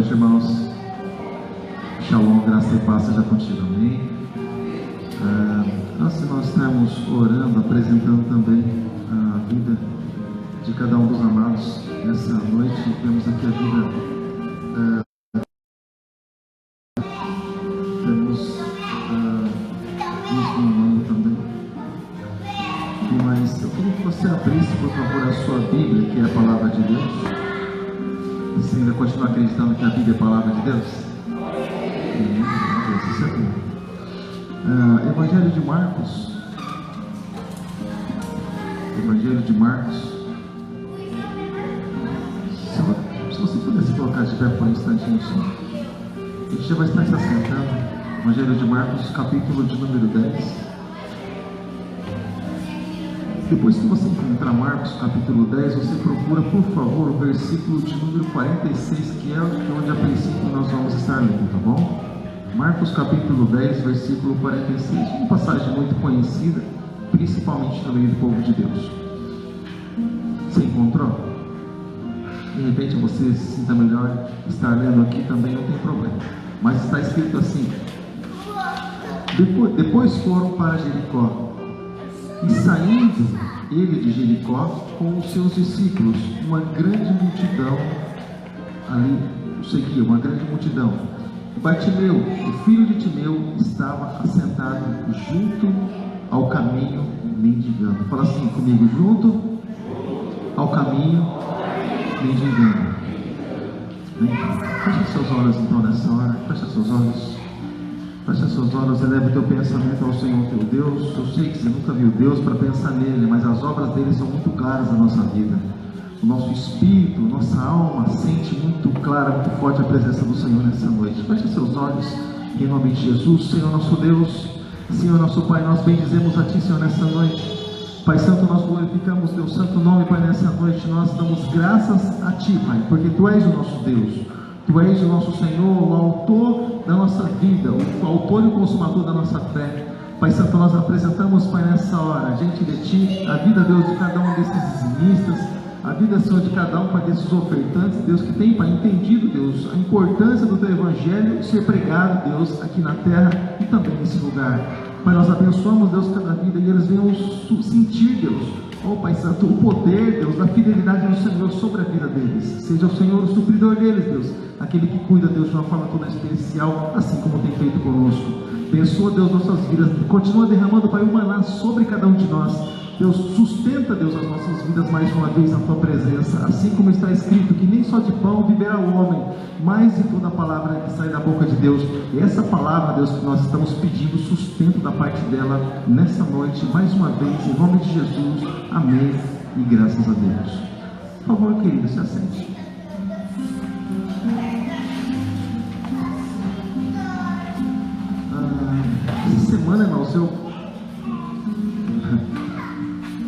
noite, irmãos. Shalom, graça e paz seja contigo, amém? Nós estamos orando, apresentando também a vida de cada um dos amados. Nessa noite temos aqui a vida, temos isso no mundo também. Mas eu queria que você abrisse, por favor, a sua Bíblia, que é a palavra de Deus. Você ainda continua acreditando que a Bíblia é a palavra de Deus? Isso é bom. Evangelho de Marcos. Evangelho de Marcos. Se você pudesse colocar de pé por um instantinho só. A gente já vai estar se assentando. Evangelho de Marcos, capítulo de número 10. Depois que você encontrar Marcos capítulo 10, você procura, por favor, o versículo de número 46, que é onde a princípio nós vamos estar lendo, tá bom? Marcos capítulo 10, versículo 46, uma passagem muito conhecida, principalmente no meio do povo de Deus. Você encontrou? De repente você se sinta melhor estar lendo aqui também, não tem problema. Mas está escrito assim: depois foram para Jericó. E saindo ele de Jericó com os seus discípulos, uma grande multidão ali o seguia, uma grande multidão. Bartimeu, o filho de Timeu, estava assentado junto ao caminho, mendigando. Fala assim comigo: junto ao caminho, mendigando. Fecha seus olhos então nessa hora, fecha seus olhos. Fecha seus olhos, eleva o teu pensamento ao Senhor teu Deus. Eu sei que você nunca viu Deus para pensar nele, mas as obras dele são muito claras na nossa vida. O nosso espírito, nossa alma sente muito clara, muito forte a presença do Senhor nessa noite. Feche seus olhos em nome de Jesus. Senhor nosso Deus, Senhor nosso Pai, nós bendizemos a Ti, Senhor, nessa noite. Pai Santo, nós glorificamos Teu santo nome, Pai, nessa noite. Nós damos graças a Ti, Pai, porque Tu és o nosso Deus. Tu és o nosso Senhor, o autor da nossa vida, o autor e o consumador da nossa fé. Pai Santo, nós apresentamos, Pai, nessa hora, diante de Ti, a vida, Deus, de cada um desses dizimistas, a vida, Senhor, de cada um, Pai, desses ofertantes, Deus, que tem, Pai, entendido, Deus, a importância do Teu Evangelho ser pregado, Deus, aqui na terra e também nesse lugar. Pai, nós abençoamos, Deus, cada vida, e eles venham sentir, Deus, oh Pai Santo, o poder, Deus, da fidelidade do Senhor sobre a vida deles. Seja o Senhor o supridor deles, Deus, aquele que cuida, Deus, de uma forma toda especial, assim como tem feito conosco. Abençoa, Deus, nossas vidas, continua derramando, Pai, o maná sobre cada um de nós. Deus, sustenta, Deus, as nossas vidas mais uma vez na Tua presença, assim como está escrito, que nem só de pão viverá o homem, mas de toda a palavra que sai da boca de Deus. E essa palavra, Deus, que nós estamos pedindo sustento da parte dela nessa noite, mais uma vez, em nome de Jesus, amém e graças a Deus. Por favor, querido, se assente. Essa semana, irmãos, eu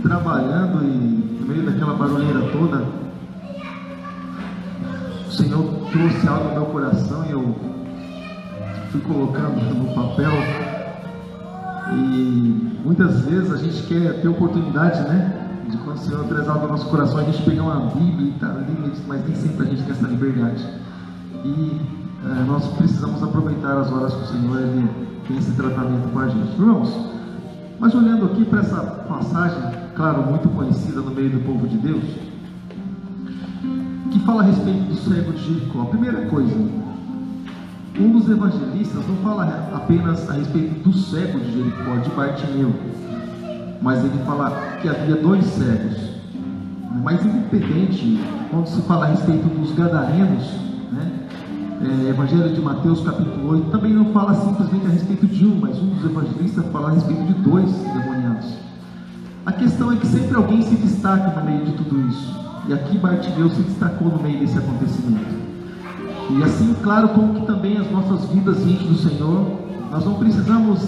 trabalhando e no meio daquela barulheira toda, o Senhor trouxe algo no meu coração e eu fui colocando no papel. E muitas vezes a gente quer ter oportunidade, né, de quando o Senhor traz algo no nosso coração, a gente pegar uma Bíblia e estar ali, mas nem sempre a gente tem essa liberdade. E nós precisamos aproveitar as horas que o Senhor ele tem esse tratamento com a gente. Irmãos, mas olhando aqui para essa passagem, claro, muito conhecida no meio do povo de Deus, que fala a respeito do cego de Jericó. A primeira coisa, um dos evangelistas não fala apenas a respeito do cego de Jericó, de Bartimeu, mas ele fala que havia dois cegos. Mas independente, quando se fala a respeito dos gadarenos, né, Evangelho de Mateus capítulo 8 também não fala simplesmente a respeito de um, mas um dos evangelistas fala a respeito de dois demoniados. A questão é que sempre alguém se destaca no meio de tudo isso, e aqui Bartimeu se destacou no meio desse acontecimento. E assim, claro, como que também as nossas vidas diante do Senhor, nós não precisamos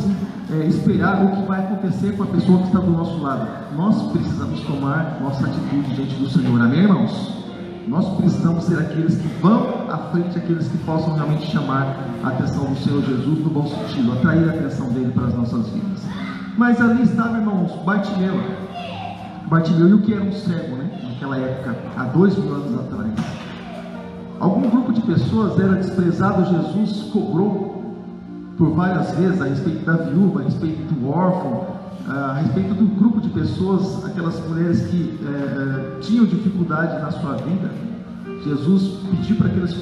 esperar o que vai acontecer com a pessoa que está do nosso lado. Nós precisamos tomar nossa atitude diante do Senhor, amém, irmãos? Nós precisamos ser aqueles que vão à frente, aqueles que possam realmente chamar a atenção do Senhor Jesus no bom sentido, atrair a atenção dele para as nossas vidas. Mas ali estava, irmãos, Bartimeu. Bartimeu, e o que era um cego, né? Naquela época, há 2000 anos atrás. algum grupo de pessoas era desprezado. Jesus cobrou por várias vezes a respeito da viúva, a respeito do órfão, a respeito do grupo de pessoas, aquelas mulheres que tinham dificuldade na sua vida. Jesus pediu para que eles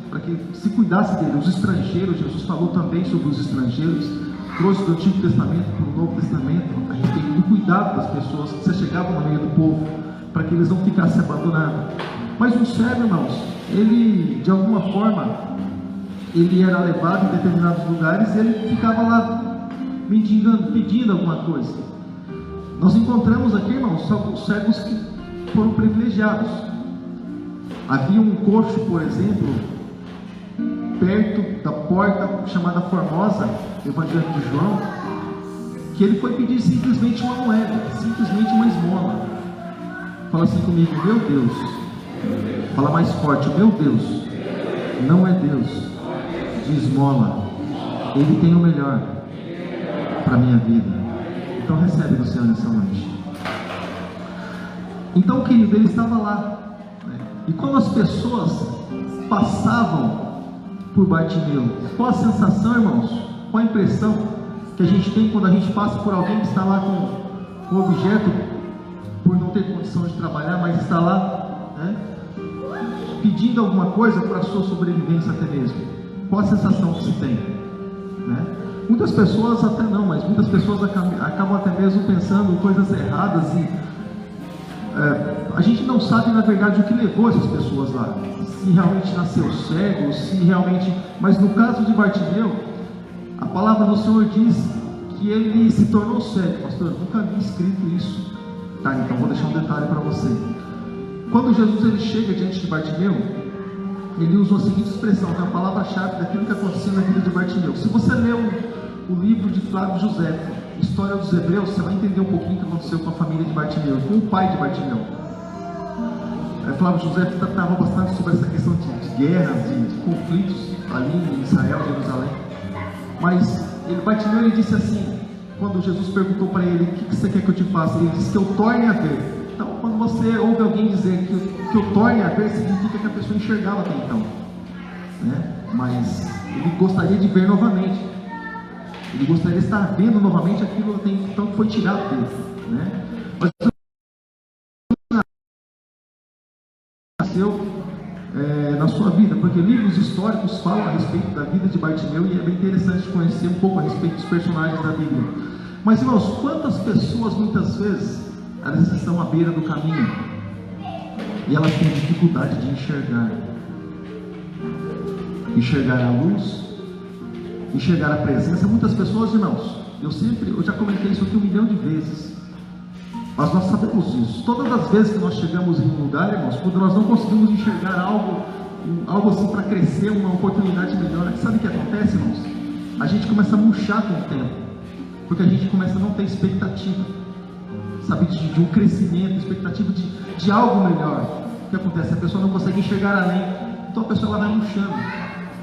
para que se cuidasse dele. Os estrangeiros, Jesus falou também sobre os estrangeiros, trouxe do Antigo Testamento para o Novo Testamento a respeito do cuidado das pessoas que se chegavam no meio do povo, para que eles não ficassem abandonados. Mas um cego, irmãos, ele de alguma forma ele era levado em determinados lugares e ele ficava lá mendigando, pedindo alguma coisa. Nós encontramos aqui, irmãos, alguns cegos que foram privilegiados. Havia um coxo, por exemplo, perto da porta chamada Formosa, do Evangelho de João, que ele foi pedir simplesmente uma moeda, simplesmente uma esmola. Fala assim comigo: meu Deus. Fala mais forte: meu Deus não é Deus de esmola, Ele tem o melhor para a minha vida. Então recebe do Senhor nessa noite. Então, querido, ele estava lá, né? E quando as pessoas passavam por Bartimeu, qual a sensação, irmãos? Qual a impressão que a gente tem quando a gente passa por alguém que está lá com um objeto, por não ter condição de trabalhar, mas está lá, né, pedindo alguma coisa para a sua sobrevivência até mesmo? Qual a sensação que se tem, né? Muitas pessoas até não, mas muitas pessoas acabam até mesmo pensando coisas erradas e a gente não sabe na verdade o que levou essas pessoas lá, se realmente nasceu cego, se realmente... Mas no caso de Bartimeu, a palavra do Senhor diz que ele se tornou cego. Pastor, eu nunca vi escrito isso. Tá, então vou deixar um detalhe para você. Quando Jesus ele chega diante de Bartimeu, ele usa a seguinte expressão, que é a palavra-chave daquilo que aconteceu na vida de Bartimeu. Se você ler o livro de Flávio José, História dos Hebreus, você vai entender um pouquinho o que aconteceu com a família de Bartimeu, com o pai de Bartimeu. Flávio José tratava bastante sobre essa questão de guerras, de conflitos ali em Israel, Jerusalém. Mas Bartimeu ele disse assim, quando Jesus perguntou para ele: o que você quer que eu te faça? Ele disse: que eu torne a ver. Então, quando você ouve alguém dizer que eu torne a ver, significa que a pessoa enxergava até então, né? Mas ele gostaria de ver novamente. Ele gostaria de estar vendo novamente aquilo até então que foi tirado dele, né? Mas nasceu na sua vida, porque livros históricos falam a respeito da vida de Bartimeu e é bem interessante conhecer um pouco a respeito dos personagens da Bíblia. Mas, irmãos, quantas pessoas muitas vezes elas estão à beira do caminho e elas têm dificuldade de enxergar a luz, enxergar a presença. Muitas pessoas, irmãos, eu já comentei isso aqui 1 milhão de vezes, mas nós sabemos isso. Todas as vezes que nós chegamos em um lugar, irmãos, quando nós não conseguimos enxergar algo assim para crescer, uma oportunidade melhor, sabe o que acontece, irmãos? A gente começa a murchar com o tempo, porque a gente começa a não ter expectativa, sabe, de um crescimento, expectativa de algo melhor. O que acontece? A pessoa não consegue enxergar além, então a pessoa ela vai murchando,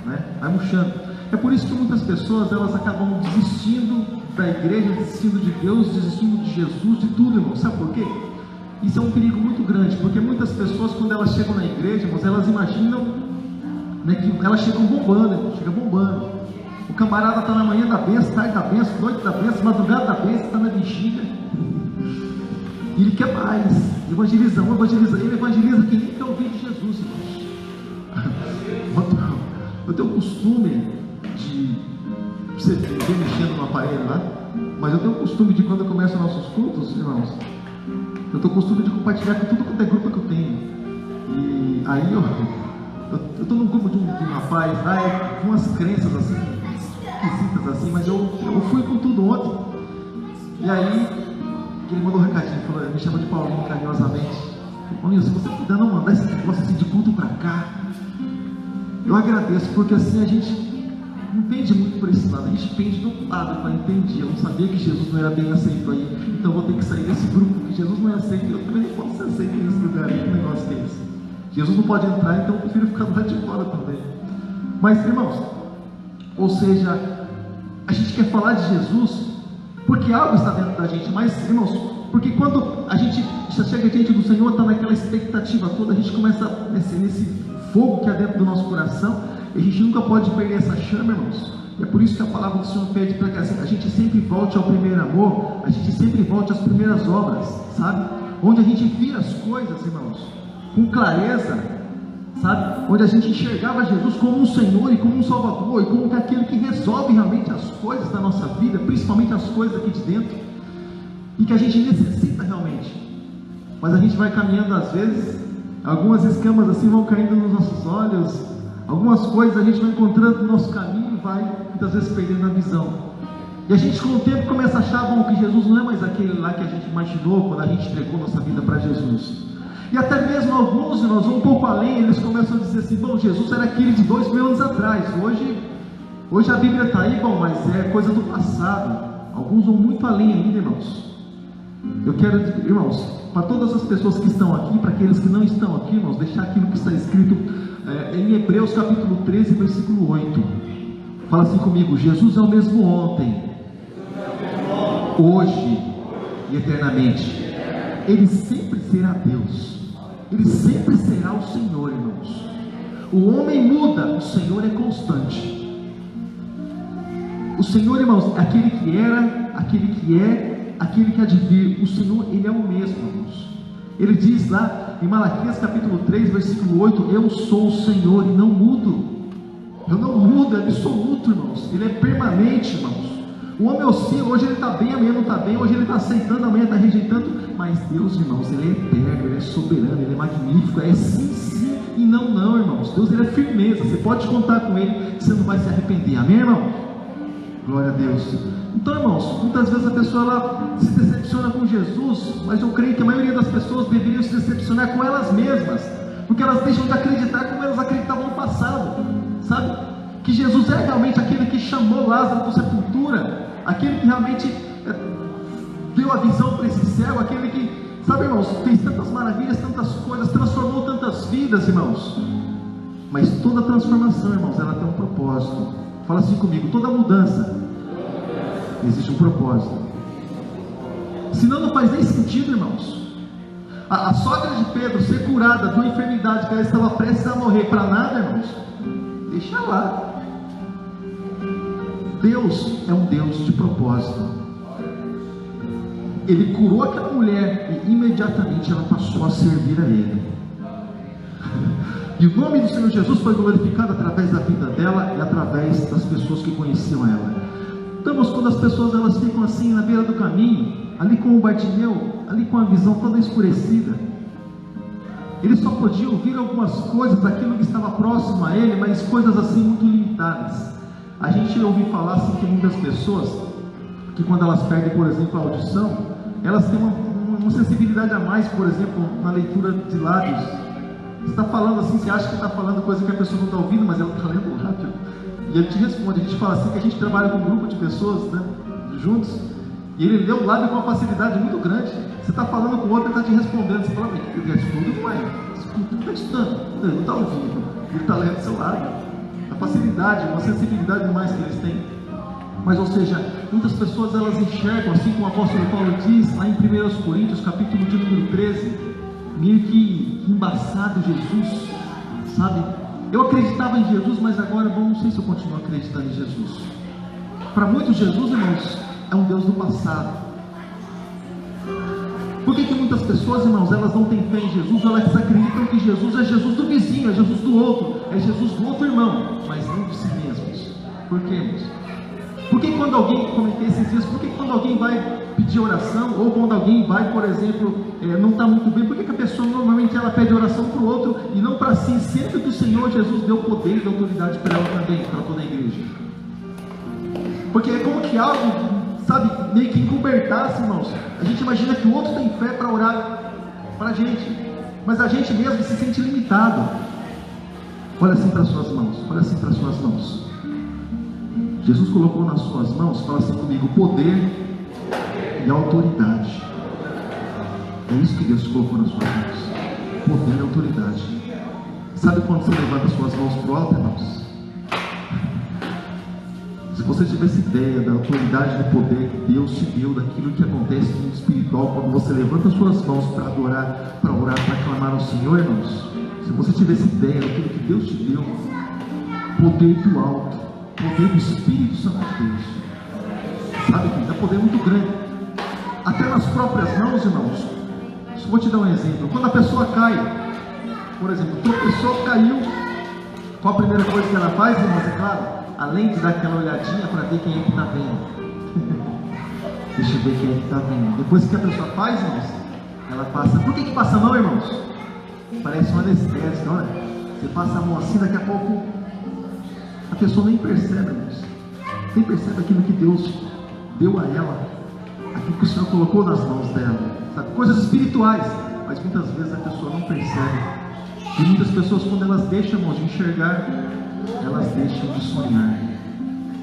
né? Vai murchando. É por isso que muitas pessoas elas acabam desistindo da igreja, desistindo de Deus, desistindo de Jesus, de tudo, irmão. Sabe por quê? Isso é um perigo muito grande, porque muitas pessoas, quando elas chegam na igreja, irmãos, elas imaginam, né, que elas chegam bombando, irmão, chega bombando. O camarada está na manhã da bênção, tarde da bênção, noite da bênção, madrugada da bênção, está na bexiga. E ele quer mais, evangeliza, ele evangeliza quem nem quer ouvir de Jesus, irmãos. Eu tenho o costume de você ver mexendo no aparelho lá, mas eu tenho o costume de, quando eu começo nossos cultos, irmãos, eu tenho o costume de compartilhar com tudo quanto é grupo que eu tenho. E aí eu estou num grupo de um rapaz lá, com umas crenças assim, esquisitas assim, mas eu fui com tudo ontem. E aí ele mandou um recadinho, falou, me chama de Paulinho carinhosamente. Paulinho, se você puder não mandar esse negócio assim de culto para cá, eu agradeço, porque assim a gente não pende muito por esse lado, a gente pende do outro lado. Eu falei, entendi, eu não sabia que Jesus não era bem aceito aí, então vou ter que sair desse grupo, que Jesus não é aceito, eu também não posso ser aceito nesse lugar aí, que negócio que é esse? Jesus não pode entrar, então eu prefiro ficar do lado de fora também. Mas, irmãos, ou seja, a gente quer falar de Jesus porque algo está dentro da gente, mas, irmãos, porque quando a gente gente chega diante do Senhor, está naquela expectativa toda, a gente começa nesse fogo que há dentro do nosso coração, e a gente nunca pode perder essa chama, irmãos. E é por isso que a palavra do Senhor pede para que a gente sempre volte ao primeiro amor, a gente sempre volte às primeiras obras, sabe? Onde a gente via as coisas, irmãos, com clareza, sabe? Onde a gente enxergava Jesus como um Senhor e como um Salvador, e como aquele que resolve realmente as coisas da nossa vida, principalmente as coisas aqui de dentro, e que a gente necessita realmente. Mas a gente vai caminhando às vezes, algumas escamas assim vão caindo nos nossos olhos, algumas coisas a gente vai encontrando no nosso caminho e vai muitas vezes perdendo a visão. E a gente com o tempo começa a achar, bom, que Jesus não é mais aquele lá que a gente imaginou quando a gente entregou nossa vida para Jesus. E até mesmo alguns, nós vamos um pouco além, eles começam a dizer assim, bom, Jesus era aquele de 2000 anos atrás, hoje a Bíblia está aí, bom, mas é coisa do passado. Alguns vão muito além ainda, irmãos. Eu quero, irmãos, para todas as pessoas que estão aqui, para aqueles que não estão aqui, irmãos, deixar aquilo que está escrito em Hebreus capítulo 13, versículo 8. Fala assim comigo: Jesus é o mesmo ontem, hoje e eternamente. Ele sempre será Deus, Ele sempre será o Senhor, irmãos. O homem muda, o Senhor é constante. O Senhor, irmãos, é aquele que era, aquele que é, aquele que há de vir. O Senhor, Ele é o mesmo, irmãos. Ele diz lá em Malaquias capítulo 3, versículo 8: eu sou o Senhor e não mudo. Eu não mudo, é absoluto, irmãos. Ele é permanente, irmãos. O homem oscila, hoje ele está bem, amanhã não está bem, hoje ele está aceitando, amanhã está rejeitando. Mas Deus, irmãos, Ele é eterno, Ele é soberano, Ele é magnífico, é sim, sim e não, não, irmãos. Deus, Ele é firmeza, você pode contar com Ele, você não vai se arrepender, amém, irmão? Glória a Deus. Então, irmãos, muitas vezes a pessoa ela se decepciona com Jesus, mas eu creio que a maioria das pessoas deveriam se decepcionar com elas mesmas, porque elas deixam de acreditar como elas acreditavam no passado, sabe? Que Jesus é realmente aquele que chamou Lázaro da sepultura, aquele que realmente deu a visão para esse céu, aquele que, sabe, irmãos, fez tantas maravilhas, tantas coisas, transformou tantas vidas, irmãos. Mas toda transformação, irmãos, ela tem um propósito. Fala assim comigo: toda mudança existe um propósito. Senão não faz nem sentido, irmãos. A sogra de Pedro ser curada de uma enfermidade que ela estava prestes a morrer, para nada, irmãos. Deixa lá. Deus é um Deus de propósito. Ele curou aquela mulher e imediatamente ela passou a servir a Ele. E o nome do Senhor Jesus foi glorificado através da vida dela e através das pessoas que conheciam ela. Então, quando as pessoas elas ficam assim na beira do caminho, ali com o Bartimeu, ali com a visão toda escurecida, ele só podia ouvir algumas coisas daquilo que estava próximo a ele, mas coisas assim muito limitadas. A gente ouve falar assim que muitas pessoas, que quando elas perdem, por exemplo, a audição, elas têm uma sensibilidade a mais, por exemplo, na leitura de lábios. Você está falando assim, você acha que está falando coisa que a pessoa não está ouvindo, mas ela está lendo rápido. E ele te responde. A gente fala assim que a gente trabalha com um grupo de pessoas, né, juntos, e ele lê o lábio com uma facilidade muito grande. Você está falando com o outro, ele está te respondendo. Você fala: ele estuda, não é? Ele está estudando, ele não está ouvindo, ele está lendo seu lábio. A facilidade, uma sensibilidade mais que eles têm. Mas, ou seja, muitas pessoas elas enxergam, assim como o apóstolo Paulo diz lá em 1 Coríntios, capítulo de número 13, meio que embaçado Jesus, sabe? Eu acreditava em Jesus, mas agora, bom, não sei se eu continuo acreditando em Jesus. Para muitos, Jesus, irmãos, é um Deus do passado. Por que muitas pessoas, irmãos, elas não têm fé em Jesus? Elas acreditam que Jesus é Jesus do vizinho, é Jesus do outro, é Jesus do outro irmão, mas não de si mesmos. Por quê, irmãos? Por que quando alguém, comentei esses dias, por que quando alguém vai pedir oração, ou quando alguém vai, por exemplo, não está muito bem, por que a pessoa normalmente ela pede oração para o outro e não para si, sempre que o Senhor Jesus deu poder e autoridade para ela também, para toda a igreja? Porque é como que algo, sabe, meio que encobertasse, irmãos. A gente imagina que o outro tem fé para orar para a gente, mas a gente mesmo se sente limitado. Olha assim para as suas mãos, olha assim para as suas mãos. Jesus colocou nas suas mãos, fala assim comigo: poder e autoridade. É isso que Deus colocou nas suas mãos: poder e autoridade. Sabe quando você levanta as suas mãos para o alto, irmãos? Se você tivesse ideia da autoridade, do poder que Deus te deu, daquilo que acontece no mundo espiritual, quando você levanta as suas mãos para adorar, para orar, para clamar ao Senhor, irmãos, se você tivesse ideia daquilo que Deus te deu, poder do alto, poder do Espírito Santo de Deus, sabe, que é um poder muito grande, até nas próprias mãos, irmãos. Vou te dar um exemplo. Quando a pessoa cai, por exemplo, tropeçou, caiu, qual a primeira coisa que ela faz, irmãos? É claro, além de dar aquela olhadinha para ver quem é que está vendo. Deixa eu ver quem é que está vendo. Depois que a pessoa faz, irmãos, ela passa. Por que passa a mão, irmãos? Parece uma anestésica, olha. Você passa a mão assim, daqui a pouco a pessoa nem percebe, irmãos. Nem percebe aquilo que Deus deu a ela, aquilo que o Senhor colocou nas mãos dela. Sabe? Coisas espirituais, mas muitas vezes a pessoa não percebe. E muitas pessoas, quando elas deixam, irmãos, de enxergar, elas deixam de sonhar.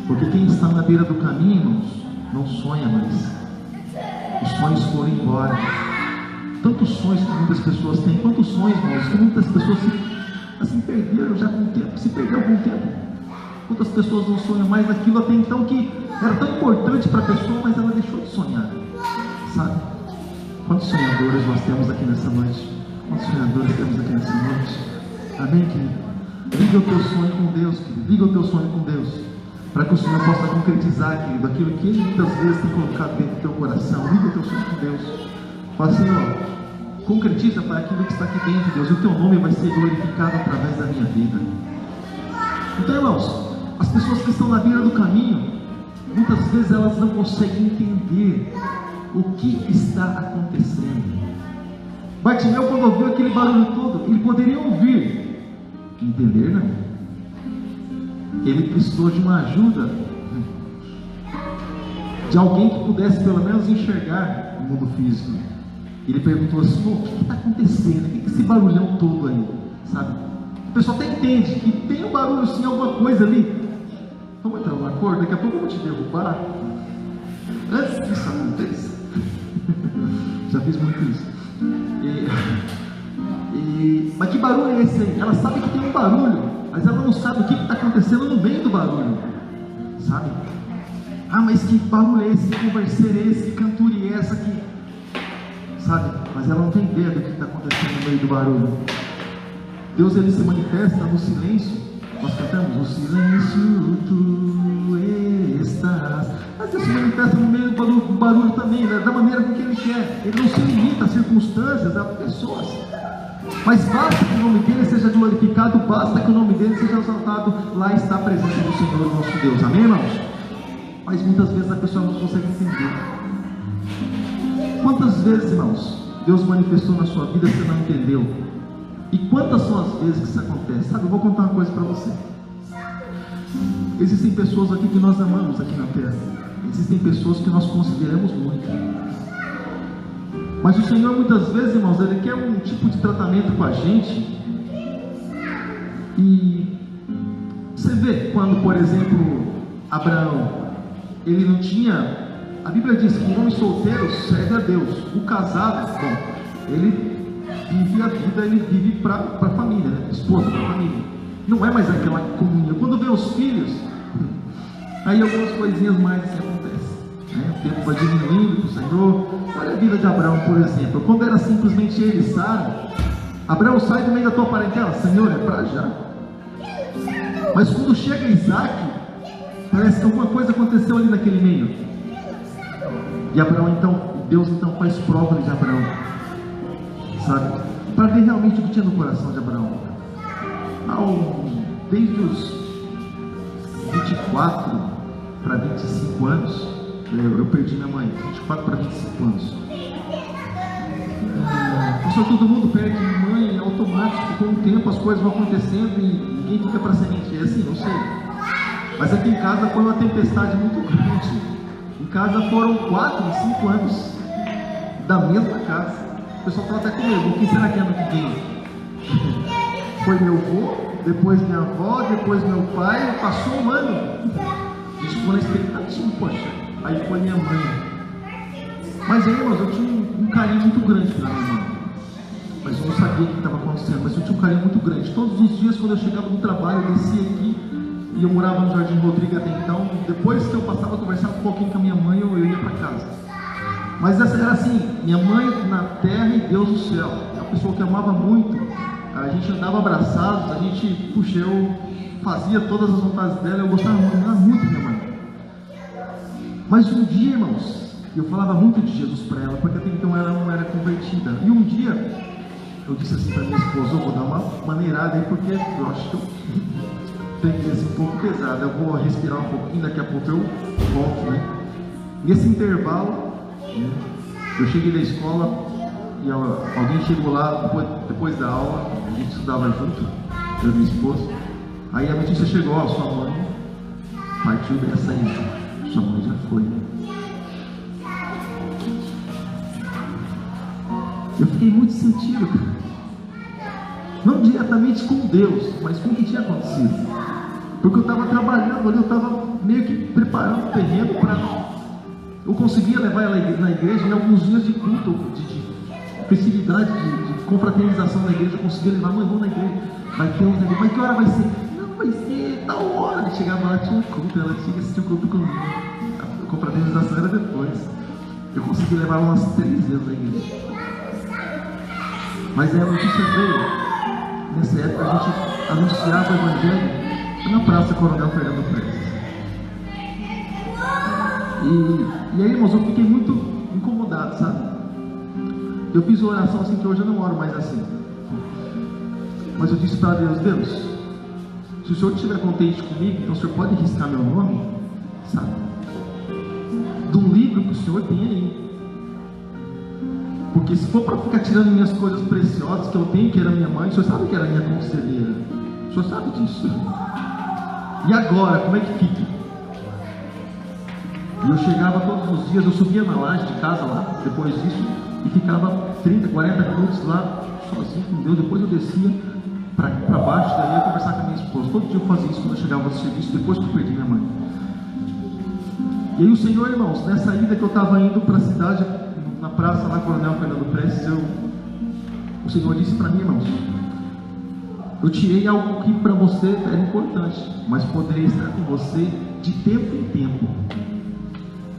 Porque quem está na beira do caminho, irmãos, não sonha mais. Os sonhos foram embora. Tantos sonhos que muitas pessoas têm, quantos sonhos, irmãos, que muitas pessoas se perderam já com o tempo, se perderam com o tempo. Quantas pessoas não sonham mais naquilo até então que era tão importante para a pessoa, mas ela deixou de sonhar, sabe? Quantos sonhadores nós temos aqui nessa noite? Quantos sonhadores temos aqui nessa noite? Amém, querido? Liga o teu sonho com Deus, querido. Liga o teu sonho com Deus, para que o Senhor possa concretizar, querido, aquilo que Ele muitas vezes tem colocado dentro do teu coração. Liga o teu sonho com Deus. Fala, Senhor, concretiza para aquilo que está aqui dentro, Deus, e o teu nome vai ser glorificado através da minha vida. Então, irmãos, as pessoas que estão na beira do caminho, muitas vezes elas não conseguem entender o que está acontecendo. Bartimeu, quando ouviu aquele barulho todo, ele poderia ouvir, entender não. Ele precisou de uma ajuda, de alguém que pudesse pelo menos enxergar o mundo físico. Ele perguntou assim: o que está acontecendo? O que é esse barulhão todo aí? Sabe? A pessoa até entende que tem um barulho sim, alguma coisa ali. Vamos entrar num acordo, daqui a pouco eu vou te derrubar. Antes que isso aconteça. Já fiz muito isso. Mas que barulho é esse aí? Ela sabe que tem um barulho, mas ela não sabe o que está acontecendo no meio do barulho, sabe? Ah, mas que barulho é esse? Que conversa é esse? Que cantura é essa aqui? Sabe? Mas ela não tem ideia do que está acontecendo no meio do barulho. Deus, Ele se manifesta no silêncio. Nós cantamos: no silêncio tu estás. Mas Deus se manifesta no meio do barulho também, da maneira com que Ele quer. Ele não se limita a circunstâncias, a pessoas. Mas basta que o nome dEle seja glorificado, basta que o nome dEle seja exaltado. Lá está a presença do Senhor nosso Deus. Amém, irmãos? Mas muitas vezes a pessoa não consegue entender. Quantas vezes, irmãos, Deus manifestou na sua vida e você não entendeu? E quantas são as vezes que isso acontece? Sabe, eu vou contar uma coisa para você. Existem pessoas aqui que nós amamos aqui na terra. Existem pessoas que nós consideramos muito. Mas o Senhor muitas vezes, irmãos, Ele quer um tipo de tratamento com a gente. E você vê quando, por exemplo, Abraão, ele não tinha... A Bíblia diz que o homem solteiro serve a Deus. O casado, bom, ele vive a vida, ele vive para a família, né? Esposa, para a família. Não é mais aquela comunhão. Quando vê os filhos, aí algumas coisinhas mais assim acontecem, né? O tempo vai diminuindo para o Senhor. Olha a vida de Abraão, por exemplo. Quando era simplesmente ele e Sara, Abraão, sai do meio da tua parentela. Senhor, é para já. Mas quando chega Isaac, parece que alguma coisa aconteceu ali naquele meio. E Abraão então, Deus então faz prova de Abraão, sabe? Para ver realmente o que tinha no coração de Abraão. Desde os 24 para 25 anos, eu perdi minha mãe, 24 para 25 anos. Só todo mundo perde mãe, é automático, com o tempo as coisas vão acontecendo e ninguém fica para semente. É assim, não sei. Mas aqui em casa foi uma tempestade muito grande. Em casa foram 4, 5 anos da mesma casa. O pessoal fala até comigo: o que será que é ano que vem? Foi meu avô, depois minha avó, depois meu pai. Passou um ano. A gente ficou na expectativa, poxa. Aí foi minha mãe. Mas aí, irmãos, eu tinha um carinho muito grande pela minha mãe. Mas eu não sabia o que estava acontecendo. Mas eu tinha um carinho muito grande. Todos os dias, quando eu chegava no trabalho, eu descia aqui. e eu morava no Jardim Rodrigo até então. Depois que eu passava a conversar um pouquinho com a minha mãe, eu ia para casa. Mas essa era assim, minha mãe na terra e Deus no céu. Uma pessoa que amava muito. A gente andava abraçados, a gente, puxa, eu fazia todas as vontades dela, eu gostava muito da minha mãe. Mas um dia, irmãos, eu falava muito de Jesus para ela, porque até então ela não era convertida. E um dia, eu disse assim para minha esposa, eu vou dar uma maneirada aí, porque eu acho que eu peguei assim um pouco pesado, eu vou respirar um pouquinho, daqui a pouco eu volto, né? Nesse intervalo, eu cheguei da escola e alguém chegou lá depois da aula, a gente estudava junto, eu e minha esposa. Aí a notícia chegou, ó, sua mãe partiu dessa aí, sua mãe já foi. Eu fiquei muito sentido, não diretamente com Deus, mas com o que tinha acontecido. Porque eu estava trabalhando ali, eu estava meio que preparando o terreno para eu conseguia levar ela na igreja em alguns dias de culto, de festividade, de confraternização na igreja. Eu conseguia levar, mãe, vamos na igreja, vai ter um negócio, mas que hora vai ser? Não, vai ser tal hora. Ele chegava lá, tinha um culto, ela tinha que assistir o culto comigo. A confraternização era depois. Eu consegui levar ela umas 3 vezes na igreja. Mas a notícia veio, nessa época a gente anunciava o evangelho na Praça Coronel Fernando Prestes. E aí, irmãos, eu fiquei muito incomodado, sabe? Eu fiz uma oração assim, que hoje eu não oro mais assim. Mas eu disse para Deus, Deus, se o Senhor estiver contente comigo, então o Senhor pode riscar meu nome, sabe? Do livro que o Senhor tem aí. Porque se for para ficar tirando minhas coisas preciosas que eu tenho, que era minha mãe, o Senhor sabe que era minha conselheira. O Senhor sabe disso. E agora, como é que fica? E eu chegava todos os dias, eu subia na laje de casa lá, depois disso, e ficava 30, 40 minutos lá, sozinho com Deus. Depois eu descia para baixo, daí eu ia conversar com a minha esposa. Todo dia eu fazia isso quando eu chegava do serviço, depois que eu perdi minha mãe. E aí o Senhor, irmãos, nessa ida que eu estava indo para a cidade, na praça lá, Coronel Fernando Prestes, o Senhor disse para mim, irmãos, eu tirei algo que para você era importante, mas poderia estar com você de tempo em tempo,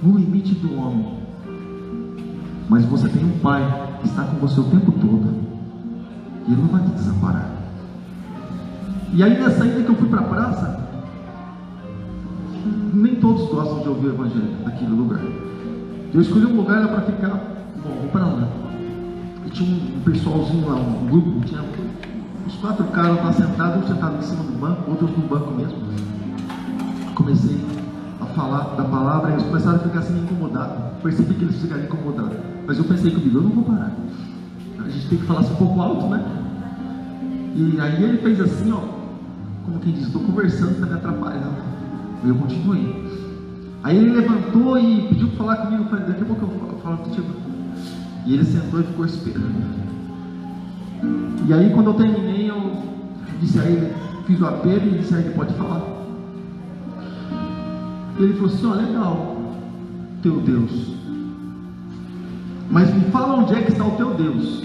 no limite do homem. Mas você tem um Pai que está com você o tempo todo, e Ele não vai te desamparar. E aí nessa ida que eu fui para a praça, nem todos gostam de ouvir o evangelho naquele lugar. Eu escolhi um lugar para ficar, bom, vou para lá. E tinha um pessoalzinho lá, um grupo, tinha uns 4 caras lá sentados, um sentado em cima do banco, outros no banco mesmo. Comecei a falar da palavra e eles começaram a ficar assim incomodados. Percebi que eles ficaram incomodados. Mas eu pensei comigo, eu não vou parar. A gente tem que falar assim um pouco alto, né? E aí ele fez assim, ó, como quem diz, estou conversando, está me atrapalhando. E eu continuei. Aí ele levantou e pediu para falar comigo. Eu falei, daqui a pouco eu falo contigo. E ele sentou e ficou esperando. E aí quando eu terminei, eu disse a ele, fiz o apelo e disse a ele, pode falar. E ele falou assim, ó, legal, teu Deus. Mas me fala onde é que está o teu Deus.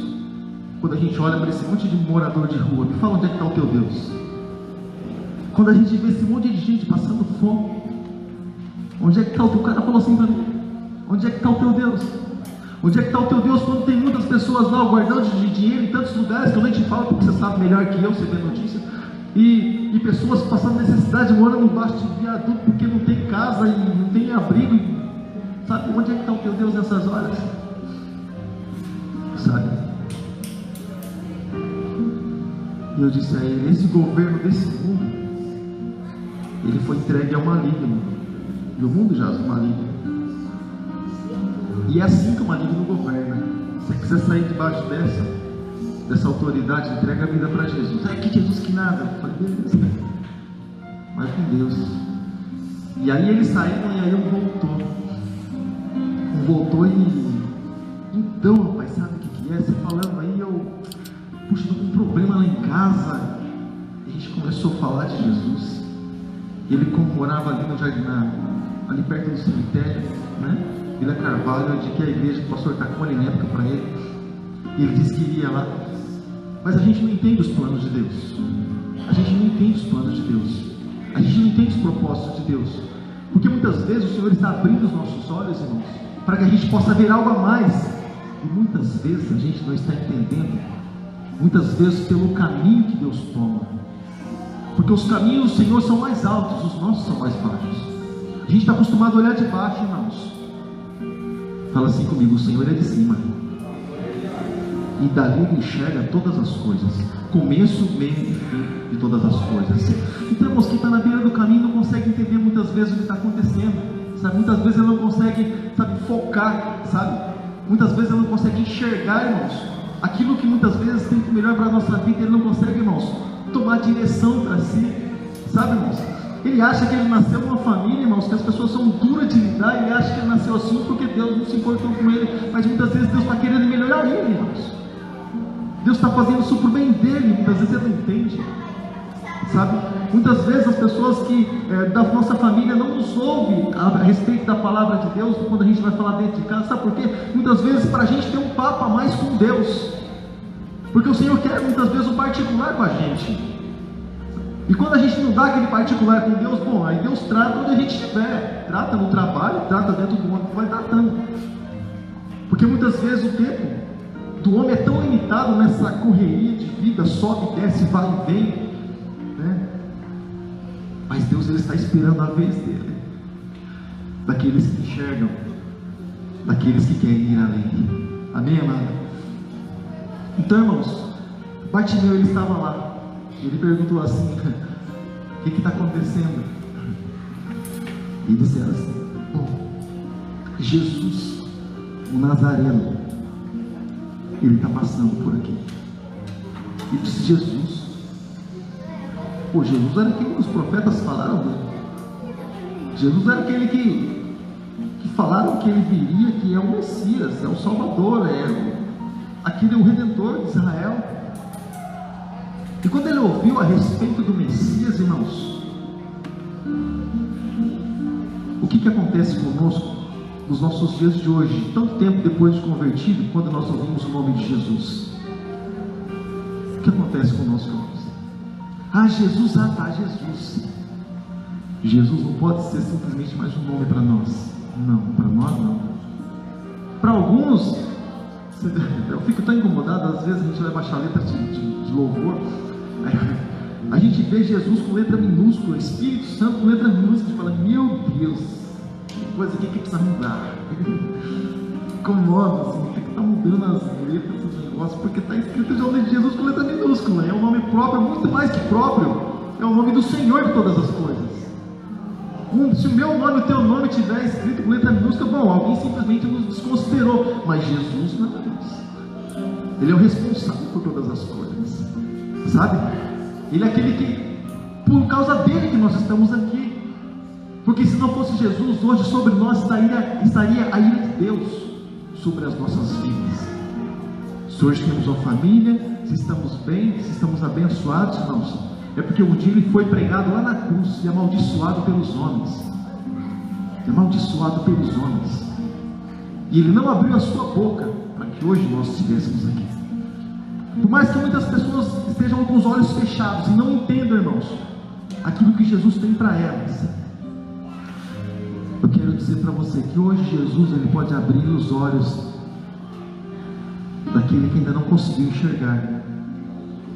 Quando a gente olha para esse monte de morador de rua, me fala onde é que está o teu Deus. Quando a gente vê esse monte de gente passando fome, onde é que está o teu cara? Falou assim para mim, onde é que está o teu Deus? Onde é que está o teu Deus quando tem muitas pessoas lá guardando de dinheiro em tantos lugares que eu nem te falo, porque você sabe melhor que eu, você vê notícia, e pessoas passando necessidade, morando embaixo de viaduto porque não tem casa e não tem abrigo, sabe? Onde é que está o teu Deus nessas horas? Sabe? E eu disse a ele, esse governo desse mundo, ele foi entregue ao maligno, e o mundo jaz no maligno. E é assim que o maligno governa. Se você quiser sair debaixo dessa autoridade, entrega a vida para Jesus. Ai, que Jesus que nada. Eu falei, beleza, vai com Deus. E aí eles saíram e aí voltou e então, rapaz, sabe o que é? Você falando aí, puxa, estou com um problema lá em casa. E a gente começou a falar de Jesus. Ele como morava ali no jardim, ali perto do cemitério, né? Vila Carvalho, eu indiquei a igreja que o pastor Tacone na época para ele. E ele disse que iria lá. Mas a gente não entende os planos de Deus. A gente não entende os planos de Deus. A gente não entende os propósitos de Deus, porque muitas vezes o Senhor está abrindo os nossos olhos, irmãos, para que a gente possa ver algo a mais, e muitas vezes a gente não está entendendo, muitas vezes pelo caminho que Deus toma, porque os caminhos do Senhor são mais altos, os nossos são mais baixos. A gente está acostumado a olhar de baixo, irmãos. Fala assim comigo: o Senhor é de cima, e dali Ele enxerga todas as coisas, começo, meio e fim de todas as coisas. Então, irmãos, quem está na beira do caminho não consegue entender muitas vezes o que está acontecendo, sabe? Muitas vezes ele não consegue, sabe, focar, sabe? Muitas vezes ele não consegue enxergar, irmãos, aquilo que muitas vezes tem que melhor para a nossa vida. Ele não consegue, irmãos, tomar direção para si, sabe, irmãos? Ele acha que ele nasceu numa família, irmãos, que as pessoas são duras de lidar. Ele acha que ele nasceu assim porque Deus não se importou com ele, mas muitas vezes Deus está querendo melhorar ele, irmãos. Deus está fazendo isso para o bem dele, muitas vezes ele não entende, sabe? Muitas vezes as pessoas que da nossa família não nos ouvem a respeito da palavra de Deus quando a gente vai falar dentro de casa, sabe por quê? Muitas vezes para a gente ter um papo a mais com Deus, porque o Senhor quer muitas vezes um particular com a gente, e quando a gente não dá aquele particular com Deus, bom, aí Deus trata onde a gente estiver, trata no trabalho, trata dentro do ônibus, vai tratando, porque muitas vezes o tempo do homem é tão limitado nessa correria de vida, sobe, desce, vai e vem, né? Mas Deus, Ele está esperando a vez dele, daqueles que enxergam, daqueles que querem ir além. Amém, amado? Então, irmãos, Bartimeu, ele estava lá, ele perguntou assim: o que está acontecendo? E disseram assim: bom, Jesus, o Nazareno, ele está passando por aqui. E disse: Jesus, pô, Jesus era quem os profetas falaram dele. Jesus era aquele que falaram que ele viria, que é o Messias, é o Salvador, aquele é o Redentor de Israel. E quando ele ouviu a respeito do Messias, irmãos, o que acontece conosco nos nossos dias de hoje, tanto tempo depois de convertido, quando nós ouvimos o nome de Jesus? O que acontece conosco, irmãos? Ah, Jesus, Jesus. Jesus não pode ser simplesmente mais um nome para nós. Não, para nós não. Para alguns, eu fico tão incomodado, às vezes a gente vai baixar a letra de louvor, a gente vê Jesus com letra minúscula, Espírito Santo com letra minúscula, e fala: meu Deus, que coisa aqui que precisa mudar. Incomoda, assim, tem que estar mudando as letras do negócio, porque está escrito já o nome de Jesus com letra minúscula, é um nome próprio, muito mais que próprio, é o nome do Senhor de todas as coisas. Se o meu nome e o teu nome estiver escrito com letra minúscula, bom, alguém simplesmente nos desconsiderou, mas Jesus não é Deus. Ele é o responsável por todas as coisas, sabe? Ele é aquele que, por causa dele que nós estamos aqui, porque se não fosse Jesus, hoje sobre nós estaria a ira de Deus sobre as nossas vidas. Se hoje temos uma família, se estamos bem, se estamos abençoados, irmãos, é porque um dia ele foi pregado lá na cruz e amaldiçoado pelos homens. Amaldiçoado pelos homens. E ele não abriu a sua boca para que hoje nós estivéssemos aqui. Por mais que muitas pessoas estejam com os olhos fechados e não entendam, irmãos, aquilo que Jesus tem para elas, eu quero dizer para você que hoje Jesus, ele pode abrir os olhos daquele que ainda não conseguiu enxergar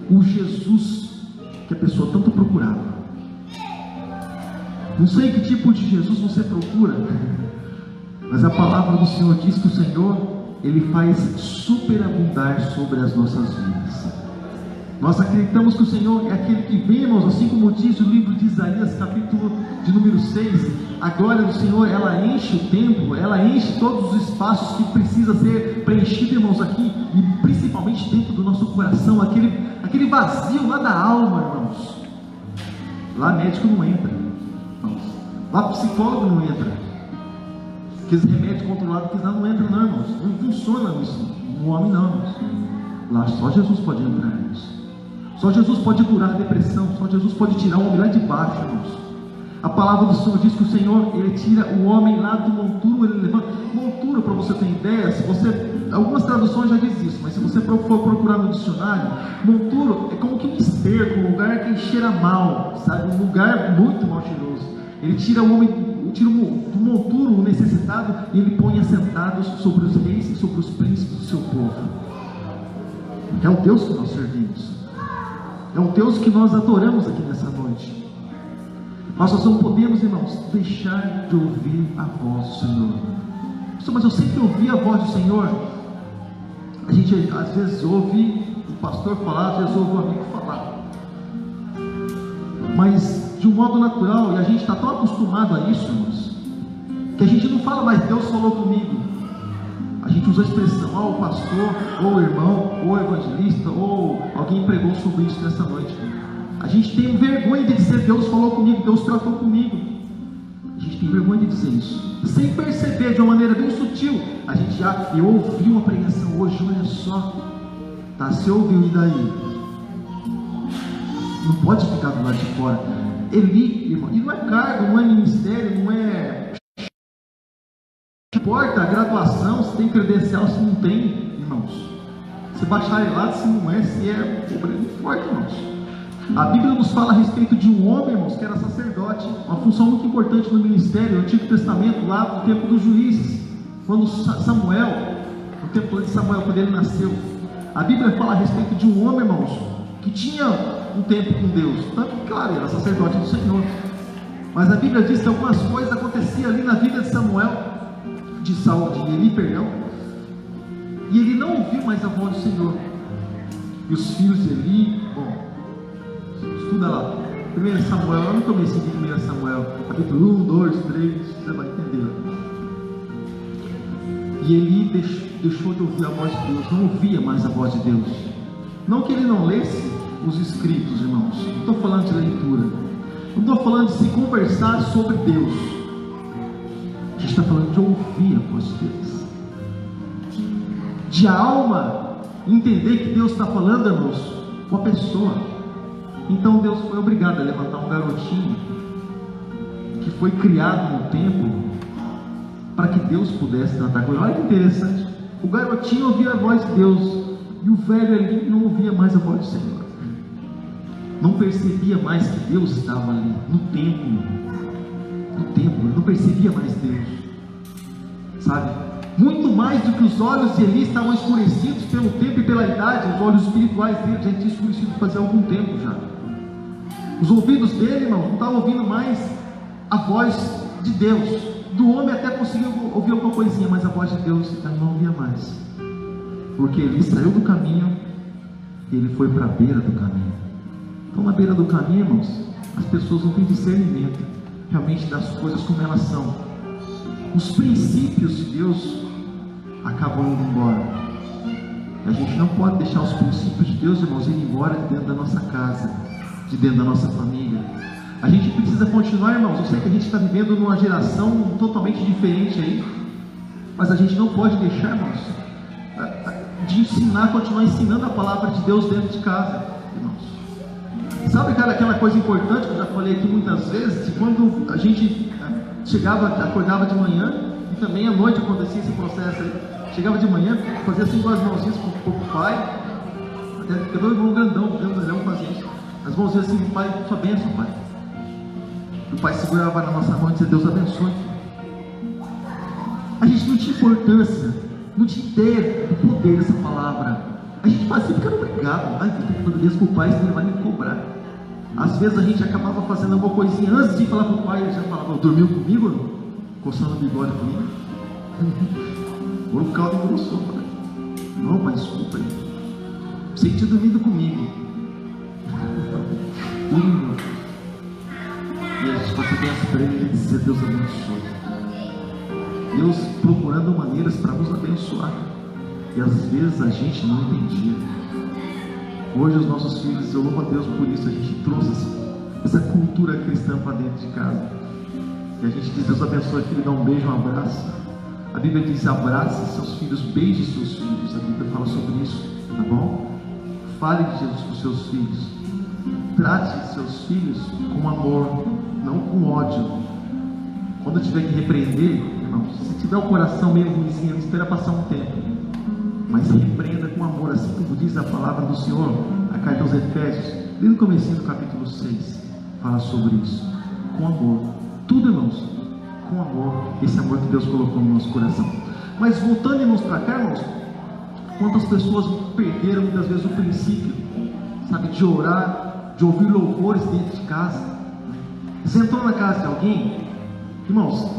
o Jesus que a pessoa tanto procurava. Não sei que tipo de Jesus você procura, mas a palavra do Senhor diz que o Senhor, ele faz superabundar sobre as nossas vidas. Nós acreditamos que o Senhor é aquele que vem, irmãos, assim como diz o livro de Isaías, capítulo de número 6, a glória do Senhor, ela enche o templo, ela enche todos os espaços que precisa ser preenchido, irmãos, aqui, e principalmente dentro do nosso coração, aquele vazio lá da alma, irmãos. Lá médico não entra, irmãos. Lá psicólogo não entra. Aqueles remédios controlados que não entra, não, irmãos. Não funciona isso no homem, não, irmãos. Lá só Jesus pode entrar, irmãos. Só Jesus pode curar a depressão, só Jesus pode tirar o homem lá de baixo, irmãos. A palavra do Senhor diz que o Senhor, ele tira o homem lá do monturo, ele levanta monturo, para você ter ideia. Se você algumas traduções já diz isso, mas se você for procurar no dicionário, monturo é como que um esterco, um lugar que cheira mal, sabe? Um lugar muito mal cheiroso. Ele tira o homem, tira do monturo o necessitado e ele põe assentados sobre os reis e sobre os príncipes do seu povo. É o Deus que nós servimos, é o Deus que nós adoramos aqui nessa noite. Nós não podemos, irmãos, deixar de ouvir a voz do Senhor. Mas eu sempre ouvi a voz do Senhor. A gente às vezes ouve o pastor falar, às vezes ouve o amigo falar, mas de um modo natural, e a gente está tão acostumado a isso, irmãos, que a gente não fala mais Deus falou comigo. A gente usa a expressão, o pastor, ou o irmão, ou o evangelista, ou alguém pregou sobre isso nessa noite. A gente tem vergonha de dizer Deus falou comigo, Deus tratou comigo. A gente tem vergonha de dizer isso, sem perceber, de uma maneira bem sutil. A gente eu ouvi uma pregação hoje, olha só, tá, você ouviu, e daí? Não pode ficar do lado de fora. Eli, irmão, e não é cargo, não é ministério, não é, não importa a graduação, se tem credencial, se não tem, irmãos, se bacharelado, se não é, se é pobre, não importa, irmãos. A Bíblia nos fala a respeito de um homem, irmãos, que era sacerdote, uma função muito importante no ministério, no Antigo Testamento, lá no tempo dos juízes, quando Samuel, no tempo de Samuel, quando ele nasceu. A Bíblia fala a respeito de um homem, irmãos, que tinha um tempo com Deus, tanto que, claro, era sacerdote do Senhor, mas a Bíblia diz que algumas coisas aconteciam ali na vida de Samuel, de Eli, perdão, e ele não ouviu mais a voz do Senhor. E os filhos de Eli, bom, estuda lá, 1 Samuel, eu não comecei de 1 Samuel, capítulo 1, 2, 3, você vai entender. E Eli deixou de ouvir a voz de Deus, não ouvia mais a voz de Deus. Não que ele não lesse os escritos, irmãos, não estou falando de leitura, não estou falando de se conversar sobre Deus, a gente está falando de ouvir a voz de Deus, de a alma entender que Deus está falando, irmãos, com a pessoa. Então Deus foi obrigado a levantar um garotinho que foi criado no templo para que Deus pudesse tratar com ele. Olha que interessante, o garotinho ouvia a voz de Deus e o velho ali não ouvia mais a voz do Senhor, não percebia mais que Deus estava ali no templo, ele não percebia mais Deus, sabe? Muito mais do que os olhos de Eli estavam escurecidos pelo tempo e pela idade, os olhos espirituais dele já tinham escurecido fazia algum tempo já. Os ouvidos dele, irmão, não estavam ouvindo mais a voz de Deus. Do homem até conseguiu ouvir alguma coisinha, mas a voz de Deus ele não ouvia mais, porque ele saiu do caminho e ele foi para a beira do caminho. Então, na beira do caminho, irmãos, as pessoas não têm discernimento realmente das coisas como elas são. Os princípios de Deus acabam indo embora. A gente não pode deixar os princípios de Deus, irmãos, ir embora de dentro da nossa casa, de dentro da nossa família. A gente precisa continuar, irmãos. Eu sei que a gente está vivendo numa geração totalmente diferente aí, mas a gente não pode deixar, irmãos, de ensinar, continuar ensinando a palavra de Deus dentro de casa, irmãos. Sabe, cara, aquela coisa importante que eu já falei aqui muitas vezes, de quando a gente acordava de manhã, e também à noite acontecia esse processo aí, chegava de manhã, fazia assim com as mãozinhas pro pai, até porque meu irmão grandão fazia isso, as mãozinhas assim, pai, sua bênção, pai. O pai segurava na nossa mão e dizia, Deus abençoe. A gente não tinha importância, não tinha ideia do poder dessa palavra. A gente fazia porque era obrigado. Ai, eu tenho que fazer isso pro pai, senão ele vai me cobrar. Às vezes a gente acabava fazendo alguma coisinha antes de falar pro pai, ele já falava, dormiu comigo? Coçando o bigode comigo? Ou o caldo engrossou, pai. Não, pai, desculpa aí. Você tinha dormido comigo. E a gente passa bem as prêmios e dizer, Deus abençoe. Deus procurando maneiras para nos abençoar. E às vezes a gente não entendia. Hoje os nossos filhos, eu louvo a Deus por isso, a gente trouxe essa cultura cristã para dentro de casa. E a gente diz, Deus abençoe, filho, dá um beijo, um abraço. A Bíblia diz, abrace seus filhos, beije seus filhos. A Bíblia fala sobre isso, tá bom? Fale de Jesus com seus filhos. Trate seus filhos com amor, não com ódio. Quando tiver que repreender, irmãos, se tiver o coração meio ruimzinho, espera passar um tempo. mas repreenda com amor, assim como diz a palavra do Senhor, a carta aos Efésios, desde o comecinho do capítulo 6, fala sobre isso, com amor, tudo, irmãos, com amor, esse amor que Deus colocou no nosso coração. Mas voltando, irmãos, para cá, irmãos, quantas pessoas perderam muitas vezes o princípio, sabe, de orar, de ouvir louvores dentro de casa. Você entrou na casa de alguém, irmãos,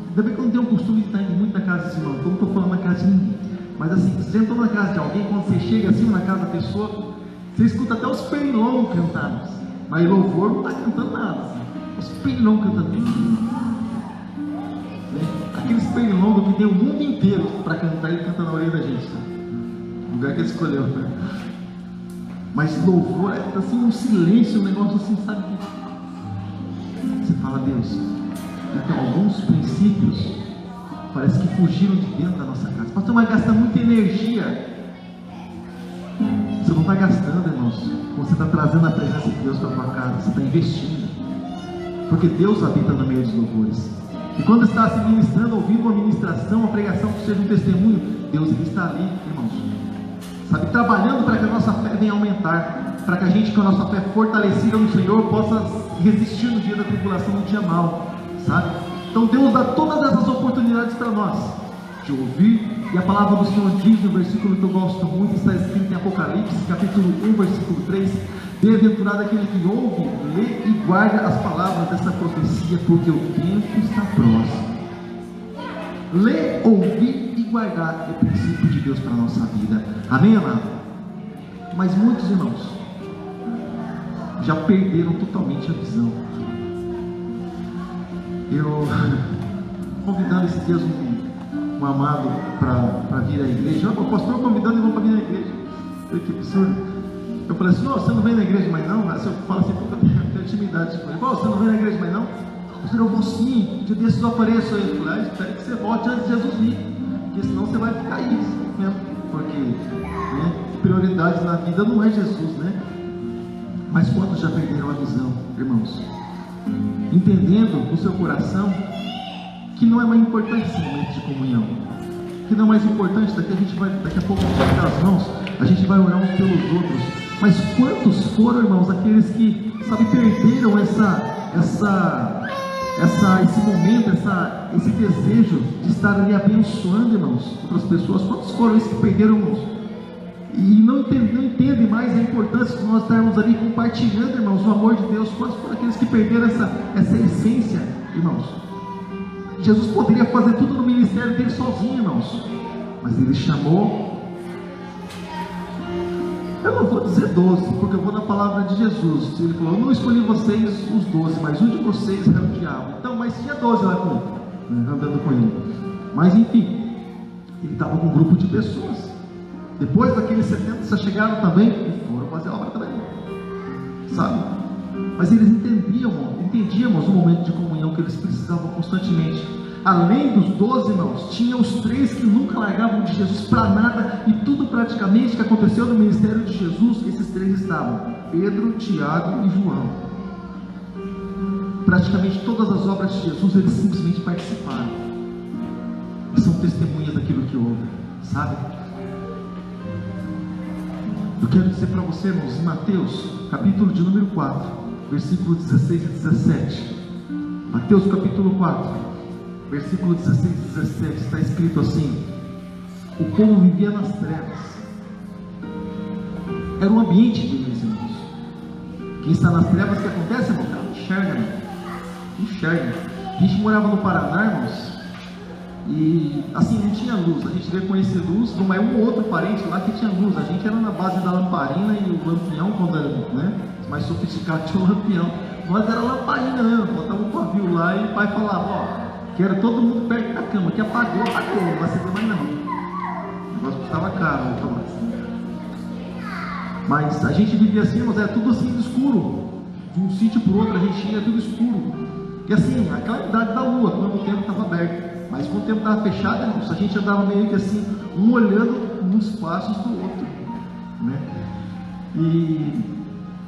ainda bem que eu não tenho o costume de estar indo muito na casa desse irmão, então não estou falando na casa de ninguém, mas assim, você entrou na casa de alguém, quando você chega assim na casa da pessoa, você escuta até os pernilongos cantados, mas louvor não está cantando nada, assim. Os pernilongos cantando, aqueles pernilongos que tem o mundo inteiro para cantar, ele canta na orelha da gente, tá? O lugar que ele escolheu, né? Mas louvor é assim, um silêncio, um negócio assim, sabe? Você fala, Deus, então alguns princípios parece que fugiram de dentro da nossa casa. Pastor, mas gasta muita energia. Você não está gastando, irmãos. Você está trazendo a presença de Deus para a tua casa. Você está investindo, porque Deus habita no meio dos louvores. E quando está se ministrando, ouvindo uma ministração, uma pregação que seja um testemunho, Deus ele está ali, irmãos, sabe, trabalhando para que a nossa fé venha aumentar, para que a gente, com a nossa fé fortalecida no Senhor, possa resistir no dia da tribulação, no dia mau, sabe? Então Deus dá todas essas oportunidades para nós, de ouvir, e a palavra do Senhor diz no versículo que eu gosto muito, está escrito em Apocalipse, capítulo 1, versículo 3, bem-aventurado aquele que ouve, lê e guarda as palavras dessa profecia, porque o tempo está próximo. Ler, ouvir e guardar é o princípio de Deus para a nossa vida. Amém, amado? Mas muitos irmãos já perderam totalmente a visão. Eu convidando esses dias um amado para vir à igreja. O pastor convidando ele para vir à igreja. Que absurdo. Eu falei assim, você não vem na igreja mais não? Você fala assim, porque eu tenho intimidade com ele. Você não vem na igreja mais não? Eu vou sim, um dia desses eu apareço aí. Eu falei, espero que você volte antes de Jesus vir, porque senão você vai ficar aí, né? Porque né, prioridade na vida não é Jesus, né? Mas quantos já perderam a visão, irmãos? Entendendo no seu coração que não é mais importante esse momento de comunhão, que não é mais importante, daqui a pouco a gente vai dar as mãos, a gente vai orar uns pelos outros. Mas quantos foram, irmãos, aqueles que, sabe, perderam esse momento, esse desejo de estar ali abençoando, irmãos, outras pessoas? Quantos foram esses que perderam, irmãos? E não entendem mais a importância de nós estarmos ali compartilhando, irmãos, o amor de Deus? Quantos foram aqueles que perderam essa essência, irmãos? Jesus poderia fazer tudo no ministério dele sozinho, irmãos, mas ele chamou. Eu não vou dizer 12, porque eu vou na palavra de Jesus. Ele falou, eu não escolhi vocês os 12, mas um de vocês era o diabo. Então, mas tinha 12 lá com ele, andando com ele. Mas enfim, ele estava com um grupo de pessoas. Depois daqueles 70 já chegaram também e foram fazer a obra também, sabe? Mas eles entendíamos o momento de comunhão que eles precisavam constantemente. Além dos 12, irmãos, tinha os 3 que nunca largavam de Jesus para nada, e tudo praticamente que aconteceu no ministério de Jesus, esses 3 estavam: Pedro, Tiago e João. Praticamente todas as obras de Jesus, eles simplesmente participaram, e são testemunhas daquilo que houve, sabe? Eu quero dizer para você, irmãos, em Mateus, capítulo de número 4, versículo 16 e 17, Mateus capítulo 4, versículo 16 e 17, está escrito assim: o povo vivia nas trevas, era um ambiente de luz, irmãos. Quem está nas trevas, o que acontece, irmão? Ela não enxerga, irmão. Não enxerga. A gente morava no Paraná, irmãos, e assim, não tinha luz. A gente veio conhecer luz, mas um outro parente lá que tinha luz. A gente era na base da lamparina e o lampião, quando era, né, mais sofisticado, tinha o lampião. Nós era lamparina mesmo, botava um pavio lá e o pai falava, ó, quero todo mundo perto da cama, que apagou, não vai ser mais não. O negócio custava caro, mas a gente vivia assim, mas era tudo assim escuro, de um sítio para o outro, a gente ia tudo escuro, e assim, a claridade da lua, quando o tempo estava aberto, mas quando o tempo estava fechado, irmãos, a gente andava meio que assim, um olhando nos passos do outro, né? E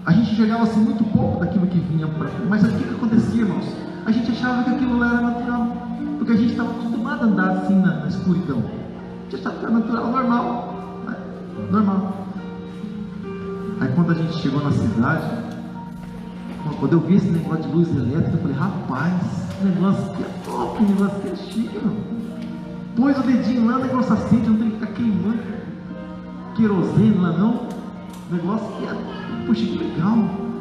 a gente chegava assim muito pouco daquilo que vinha para frente. Mas o que acontecia, irmãos? A gente achava que aquilo era natural, porque a gente estava acostumado a andar assim na escuridão. A gente achava que era natural, normal. normal. Aí quando a gente chegou na cidade, quando eu vi esse negócio de luz elétrica, eu falei, rapaz, esse negócio aqui é top, esse negócio aqui é chique, meu. Pôs o dedinho lá, o negócio acende, não tem que ficar queimando querosene lá não. O negócio aqui é, poxa, que legal.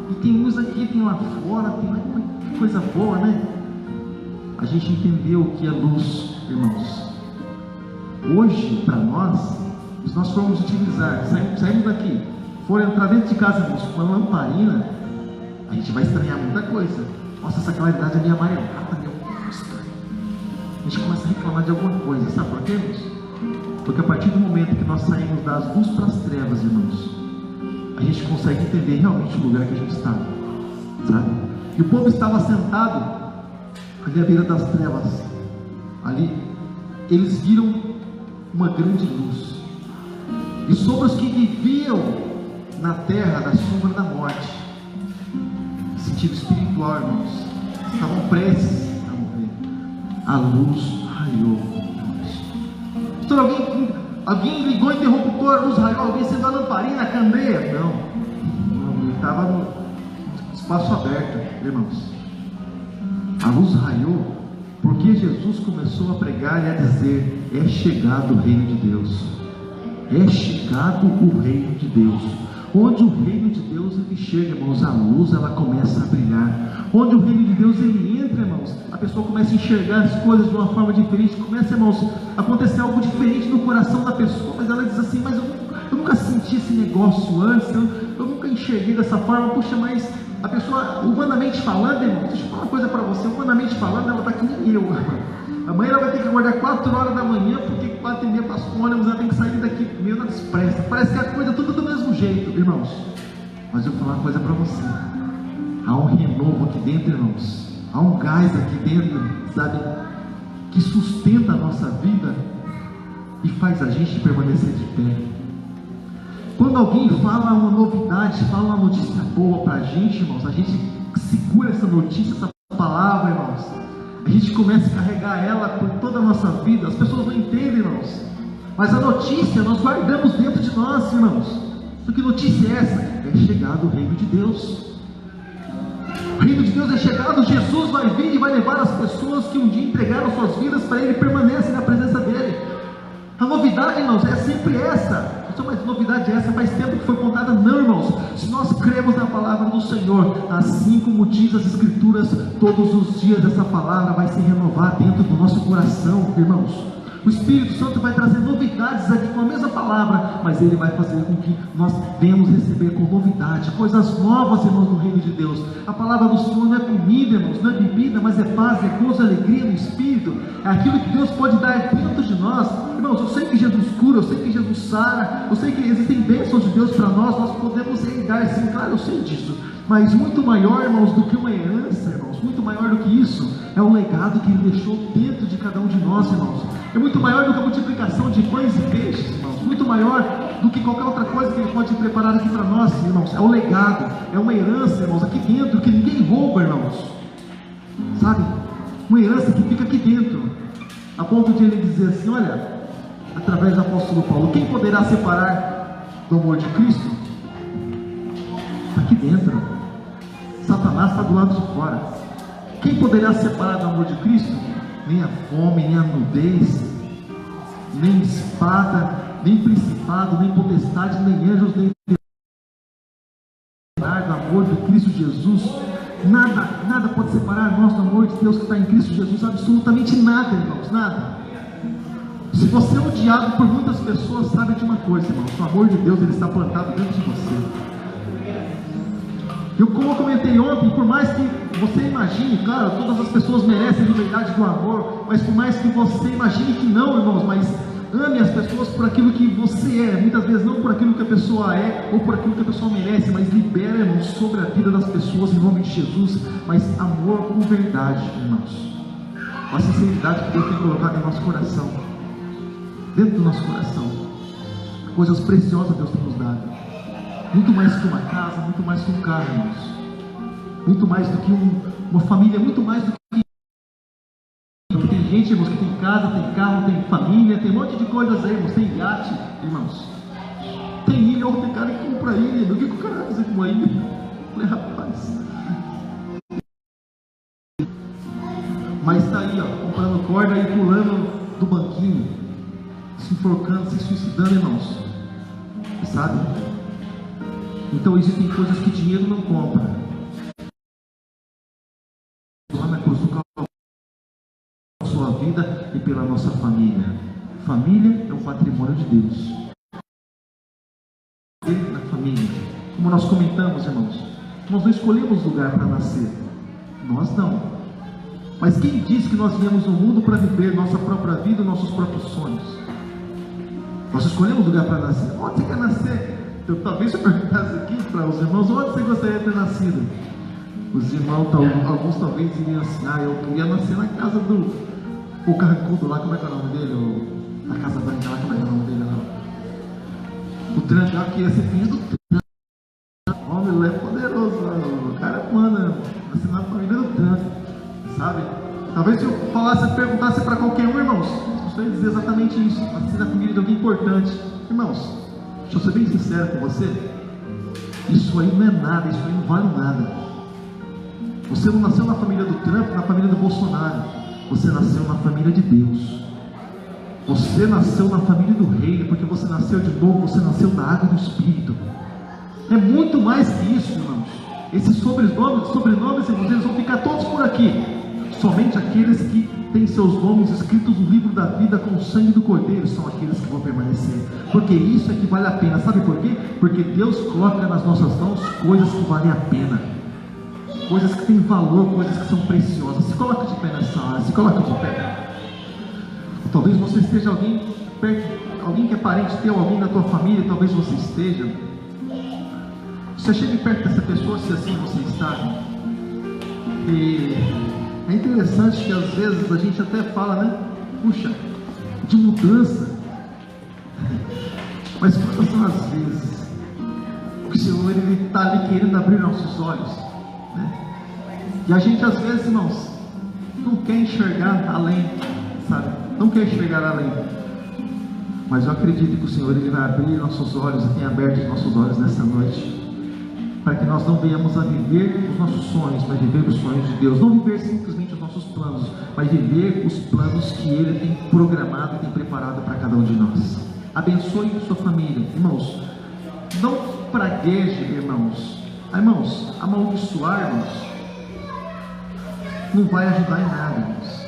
E tem luz aqui, tem lá fora, tem lá, que coisa boa, né? A gente entendeu o que é luz, irmãos. Hoje, para nós, se nós formos utilizar, saímos daqui, for entrar dentro de casa, irmãos, com uma lamparina, a gente vai estranhar muita coisa. Nossa, essa claridade é meio amarelada, meu. A gente começa a reclamar de alguma coisa, sabe por quê, irmãos? Porque a partir do momento que nós saímos das luzes para as trevas, irmãos, a gente consegue entender realmente o lugar que a gente está, sabe? E o povo estava sentado ali à beira das trevas, ali, eles viram uma grande luz, e sobre os que viviam na terra da sombra da morte, sentido espiritual, irmãos, estavam prestes a morrer. A luz raiou, irmãos. Então alguém ligou o interruptor, a luz raiou, alguém acendeu a lamparina, a candeia? Não, estava no espaço aberto, irmãos. A luz raiou porque Jesus começou a pregar e a dizer: é chegado o reino de Deus, é chegado o reino de Deus. Onde o reino de Deus ele chega, irmãos, a luz ela começa a brilhar. Onde o reino de Deus ele entra, irmãos, a pessoa começa a enxergar as coisas de uma forma diferente, começa, irmãos, a acontecer algo diferente no coração da pessoa. Mas ela diz assim: mas eu nunca senti esse negócio antes, eu nunca enxerguei dessa forma. Puxa, mas a pessoa, humanamente falando, irmão, deixa eu falar uma coisa para você, humanamente falando, ela está que nem eu. Amanhã ela vai ter que acordar 4 horas da manhã, porque 4h30 passou o ônibus, ela tem que sair daqui meio na expressa. Parece que a coisa é tudo do mesmo jeito, irmãos. Mas eu vou falar uma coisa para você: há um renovo aqui dentro, irmãos. Há um gás aqui dentro, sabe, que sustenta a nossa vida e faz a gente permanecer de pé. Quando alguém fala uma novidade, fala uma notícia boa para a gente, irmãos, a gente segura essa notícia, essa palavra, irmãos. A gente começa a carregar ela por toda a nossa vida. As pessoas não entendem, irmãos, mas a notícia nós guardamos dentro de nós, irmãos. Porque notícia é essa? É chegado o reino de Deus. O reino de Deus é chegado. Jesus vai vir e vai levar as pessoas que um dia entregaram suas vidas para Ele e permanecem na presença dEle. A novidade, irmãos, é sempre essa. Mas novidade é essa? Faz tempo que foi contada? Não, irmãos. Se nós cremos na palavra do Senhor, assim como diz as Escrituras, todos os dias essa palavra vai se renovar dentro do nosso coração, irmãos. O Espírito Santo vai trazer novidades aqui com a mesma palavra, mas Ele vai fazer com que nós venhamos receber com novidade, coisas novas, irmãos, no reino de Deus. A palavra do Senhor não é comida, irmãos, não é bebida, mas é paz, é gozo, alegria no Espírito. É aquilo que Deus pode dar dentro de nós. Irmãos, eu sei que Jesus cura, eu sei que Jesus sara, eu sei que existem bênçãos de Deus para nós podemos herdar, sim, claro, eu sei disso. Mas muito maior, irmãos, do que uma herança, irmãos, muito maior do que isso, é o legado que Ele deixou dentro de cada um de nós, irmãos. É muito maior do que a multiplicação de pães e peixes, irmãos. Muito maior do que qualquer outra coisa que Ele pode preparar aqui para nós, irmãos. É o legado, é uma herança, irmãos, aqui dentro, que ninguém rouba, irmãos. Sabe? Uma herança que fica aqui dentro, a ponto de Ele dizer assim: olha, através do apóstolo Paulo, quem poderá separar do amor de Cristo? Está aqui dentro. Satanás está do lado de fora. Quem poderá separar do amor de Cristo? Nem a fome, nem a nudez, nem espada, nem principado, nem potestade, nem anjos, nem do amor de Cristo Jesus. Nada pode separar nós do amor de Deus que está em Cristo Jesus. Absolutamente nada, irmãos, nada. Se você é odiado por muitas pessoas, sabe de uma coisa, irmãos: o amor de Deus ele está plantado dentro de você. Como eu comentei ontem, por mais que você imagine, claro, todas as pessoas merecem a liberdade do amor, mas por mais que você imagine que não, irmãos, mas ame as pessoas por aquilo que você é, muitas vezes não por aquilo que a pessoa é, ou por aquilo que a pessoa merece, mas libera, irmãos, sobre a vida das pessoas em nome de Jesus, mas amor com verdade, irmãos, com a sinceridade que Deus tem colocado em nosso coração, dentro do nosso coração, coisas preciosas Deus tem nos dado. Muito mais que uma casa, muito mais que um carro, irmãos. Muito mais do que uma família, muito mais do que... Tem gente, irmãos, que tem casa, tem carro, tem família, tem um monte de coisas aí, irmãos. Tem iate, irmãos. Tem ilha, ou tem cara que compra ilha. O que o cara vai fazer com uma ilha? Eu falei, rapaz. Mas está aí, ó, comprando corda e pulando do banquinho, se enforcando, se suicidando, irmãos. Sabe? Então existem coisas que dinheiro não compra. Lá na cruz do Calvário, pela sua vida e pela nossa família. Família é um patrimônio de Deus. Na família, como nós comentamos, irmãos, nós não escolhemos lugar para nascer. Nós não. Mas quem disse que nós viemos no mundo para viver nossa própria vida, nossos próprios sonhos? Nós escolhemos lugar para nascer. Onde você quer nascer? Eu, talvez se eu perguntasse aqui para os irmãos, onde você gostaria de ter nascido? Os irmãos, alguns talvez iriam assim, eu queria nascer na casa do o carrancudo lá, como é que é o nome dele? Na Casa Branca lá, como é que é o nome dele lá? O Trump lá, que ia ser filho do Trump. O homem lá é poderoso, o cara manda, nascer na família do Trump, sabe? Talvez se eu falasse, perguntasse para qualquer um, irmãos, você ia dizer exatamente isso, nascer na família de alguém importante. Irmãos, deixa eu ser bem sincero com você, isso aí não é nada, isso aí não vale nada. Você não nasceu na família do Trump, na família do Bolsonaro, você nasceu na família de Deus. Você nasceu na família do Reino, porque você nasceu de novo, você nasceu da água do Espírito. É muito mais que isso, irmãos. Esses sobrenomes, irmãos, eles vão ficar todos por aqui. Somente aqueles que têm seus nomes escritos no livro da vida com o sangue do Cordeiro são aqueles que vão permanecer. Porque isso é que vale a pena. Sabe por quê? Porque Deus coloca nas nossas mãos coisas que valem a pena. Coisas que têm valor, coisas que são preciosas. Se coloca de pé nessa hora, se coloca de pé. Talvez você esteja alguém perto, alguém que é parente teu, alguém da tua família, talvez você esteja. Você chegue perto dessa pessoa, se assim você está. E é interessante que às vezes a gente até fala, né? Puxa, de mudança. Mas quantas são as vezes que o Senhor ele está ali querendo abrir nossos olhos, né? E a gente às vezes, irmãos, não quer enxergar além, sabe? Não quer enxergar além. Mas eu acredito que o Senhor ele vai abrir nossos olhos e tem aberto os nossos olhos nessa noite, para que nós não venhamos a viver os nossos sonhos, mas viver os sonhos de Deus. Não viver simplesmente os nossos planos, mas viver os planos que Ele tem programado e tem preparado para cada um de nós. Abençoe sua família, irmãos. Não pragueje, irmãos. Irmãos, amaldiçoar, irmãos, não vai ajudar em nada, irmãos.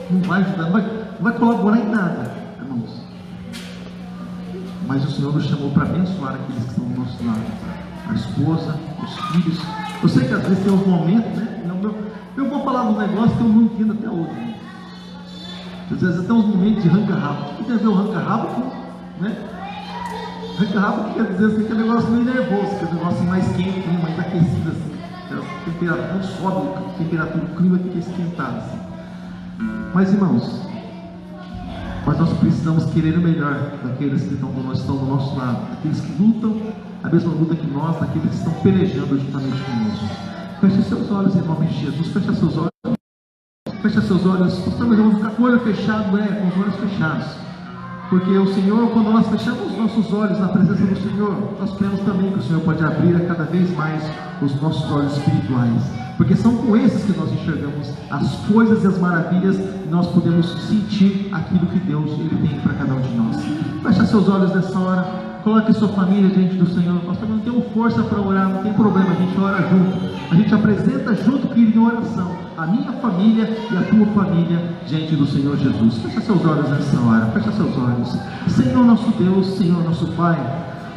Não vai ajudar, não vai colaborar em nada, irmãos. Mas o Senhor nos chamou para abençoar aqueles que estão do nosso lado, a esposa, os filhos. Eu sei que às vezes tem uns momentos, né? Eu vou falar um negócio que eu não entendo até hoje, né? Às vezes até uns momentos de ranca-rabo. O que tem a ver o ranca-rabo com, né? Ranca-rabo quer dizer assim, que é um negócio meio nervoso, que é um negócio mais quente, mais aquecido assim. A temperatura não sobe, a temperatura do clima fica esquentada assim. Mas irmãos, nós precisamos querer o melhor daqueles que estão do nosso lado, daqueles que lutam a mesma luta que nós, daqueles que estão pelejando juntamente conosco. Feche seus olhos em nome de Jesus, feche seus olhos. Feche seus olhos, mas eu vou ficar com o olho fechado, com os olhos fechados. Porque o Senhor, quando nós fechamos os nossos olhos na presença do Senhor, nós cremos também que o Senhor pode abrir a cada vez mais os nossos olhos espirituais. Porque são com esses que nós enxergamos as coisas e as maravilhas e nós podemos sentir aquilo que Deus ele tem para cada um de nós. Feche seus olhos nessa hora. Coloque sua família diante do Senhor. Nós também não temos força para orar, não tem problema, a gente ora junto. A gente apresenta junto, querido, em oração, a minha família e a tua família diante do Senhor Jesus. Fecha seus olhos nessa hora, fecha seus olhos. Senhor nosso Deus, Senhor nosso Pai,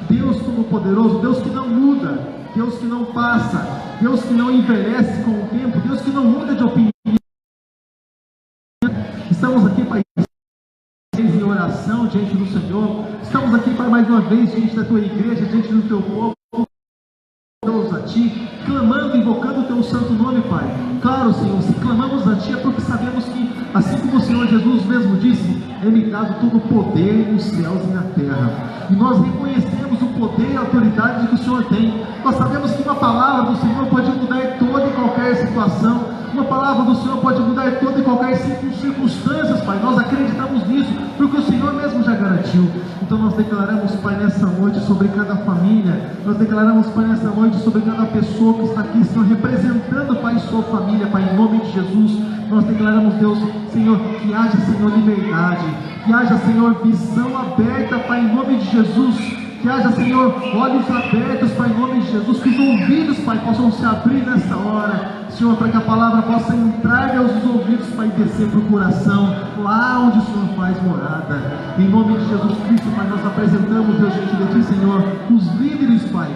Deus Todo-Poderoso, Deus que não muda, Deus que não passa, Deus que não envelhece com o tempo, Deus que não muda de opinião. Estamos aqui para em oração diante do Senhor. Estamos aqui para mais uma vez diante da tua igreja, diante do teu povo, Deus a ti, clamando, invocando o teu santo nome, Pai. Claro, Senhor, se clamamos a ti é porque sabemos que, assim como o Senhor Jesus mesmo disse, é-me dado todo o poder nos céus e na terra. E nós reconhecemos o poder e a autoridade que o Senhor tem. Nós sabemos que uma palavra do Senhor pode mudar toda e qualquer situação. Uma palavra do Senhor pode mudar toda e qualquer circunstâncias, Pai. Nós acreditamos nisso, porque o Senhor mesmo já garantiu. Então nós declaramos, Pai, nessa noite sobre cada família. Nós declaramos, Pai, nessa noite sobre cada pessoa que está aqui, Senhor, representando, Pai, sua família, Pai, em nome de Jesus. Nós declaramos, Deus, Senhor, que haja, Senhor, liberdade, que haja, Senhor, visão aberta, Pai, em nome de Jesus. Que haja, Senhor, olhos abertos, Pai, em nome de Jesus. Que os ouvidos, Pai, possam se abrir nessa hora, Senhor, para que a palavra possa entrar aos ouvidos, Pai, e descer para o coração, lá onde o Senhor faz morada. Em nome de Jesus Cristo, Pai, nós apresentamos, Deus, diante de Ti, Senhor, os líderes, Pai,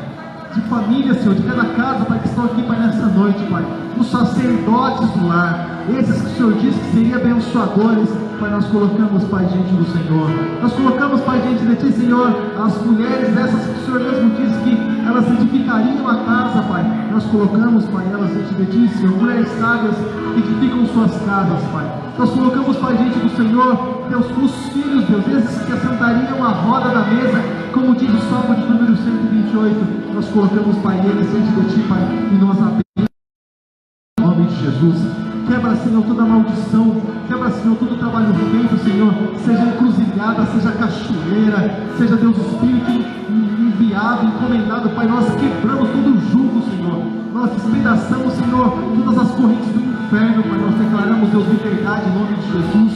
de família, Senhor, de cada casa, Pai, que estão aqui, Pai, nessa noite, Pai, os sacerdotes do lar, esses que o Senhor disse que seriam abençoadores, Pai, nós colocamos, Pai, diante do Senhor. Nós colocamos, Pai, diante de Ti, Senhor, as mulheres dessas que o Senhor mesmo disse que elas edificariam a casa, Pai. Nós colocamos, Pai, elas diante de Ti, Senhor, mulheres sábias que edificam suas casas, Pai. Nós colocamos, Pai, diante do Senhor, Deus, os filhos, Deus, esses que assentariam a roda da mesa, como diz o Salmo de número 128. Nós colocamos, Pai, eles diante de Ti, Pai, e nós abençoamos em nome de Jesus. Quebra, Senhor, toda maldição. Quebra, Senhor, todo trabalho feito, Senhor. Seja encruzilhada, seja cachoeira, seja, Deus, Espírito enviado, encomendado, Pai. Nós quebramos todo o jugo, Senhor. Nós despedaçamos, Senhor, todas as correntes do inferno, Pai. Nós declaramos, Deus, liberdade em nome de Jesus.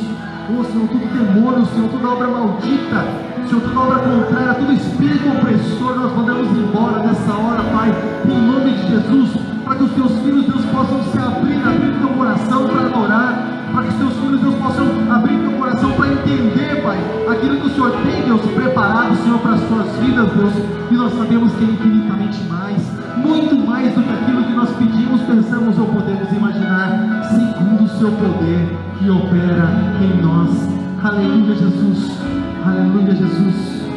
Oh, Senhor, todo demônio, Senhor, toda obra maldita, Senhor, toda obra contrária, todo espírito opressor, nós mandamos embora nessa hora, Pai, em nome de Jesus, para que os Teus filhos, Deus, possam se abrir teu coração para adorar, para que os Teus filhos, Deus, possam abrir teu coração para entender, Pai, aquilo que o Senhor tem, Deus, preparado, Senhor, para as suas vidas, Deus, e nós sabemos que é infinitamente mais, muito mais do que aquilo que nós pedimos, pensamos ou podemos imaginar, segundo o Seu poder que opera em nós. Aleluia, Jesus. Aleluia, Jesus.